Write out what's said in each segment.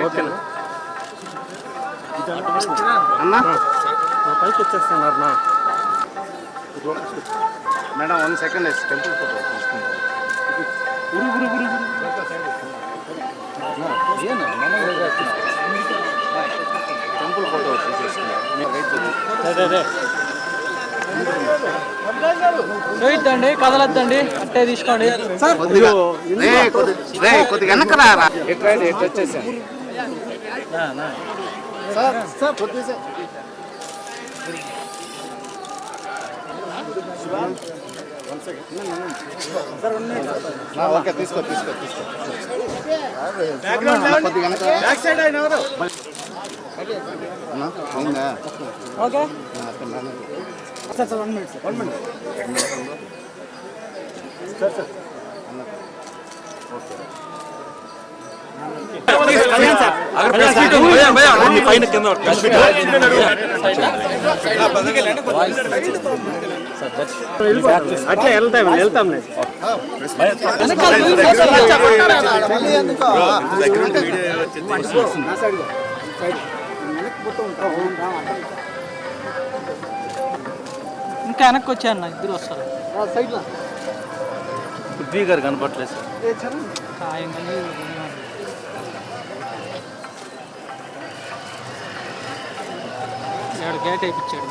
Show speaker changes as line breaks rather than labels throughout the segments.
ఓకేనా అన్నా పైకి వచ్చేస్తున్నారు నా మేడం 1 సెకండ్ టెంపుల్ ఫోటో తీసుకుంటారు టెంపుల్ ఫోటో తీసేసుకోండి కదలొద్దండి అట్టే తీసుకోండి కొద్దిగా వెనకరా ఎట్లా వచ్చేసాను ఓకే తీసుకో ఓకే సార్ 1 మినిట్ సార్ పైన కింద అట్లా వెళ్తాం ఇంకా వెనక్కి వచ్చాను ఇద్దరు వస్తారు పృథ్వీ గారు కనపట్లేదు సార్ గేట్ అయిపించాడు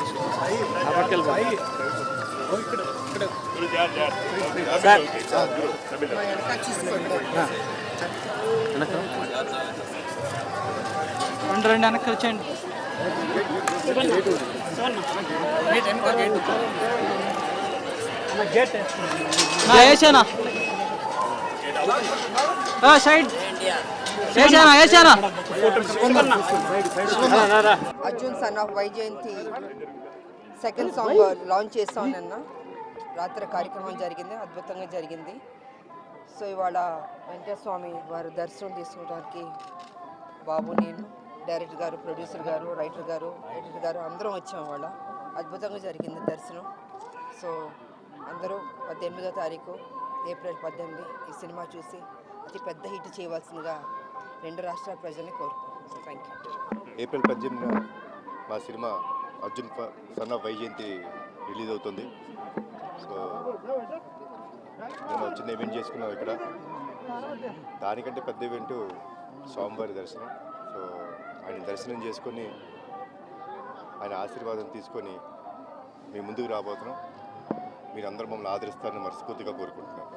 రెండు వెనక్కి వచ్చేయండి వేసానా side
Arjun son of Vyjayanthi second song launch చేస్తాను నిన్న రాత్రి కార్యక్రమం జరిగింది, అద్భుతంగా జరిగింది. సో ఇవాళ వెంకటస్వామి వారి దర్శనం తీసుకోవడానికి బాబు, నేను, డైరెక్టర్ గారు, ప్రొడ్యూసర్ గారు, రైటర్ గారు, ఎడిటర్ గారు అందరం వచ్చాం. వాళ్ళ అద్భుతంగా జరిగింది దర్శనం. సో అందరూ 18వ తారీఖు ఏప్రిల్ 18 ఈ సినిమా చూసి అతి పెద్ద హిట్ చేయవలసిందిగా 2 రాష్ట్రాల ప్రజల్ని కోరుకుంటున్నాను. Thank you.
ఏప్రిల్ 18న మా cinema Arjun son of Vyjayanthi release అవుతుంది. సో నేను చిన్న ఈవెంట్ చేసుకున్నాం ఇక్కడ. దానికంటే పెద్ద ఈవెంట్ స్వామివారి దర్శనం. సో ఆయన దర్శనం చేసుకొని ఆయన ఆశీర్వాదం తీసుకొని మీ ముందుకు రాబోతున్నాం. మీరందరూ మమ్మల్ని ఆదరిస్తారని మనస్ఫూర్తిగా కోరుకుంటున్నాను.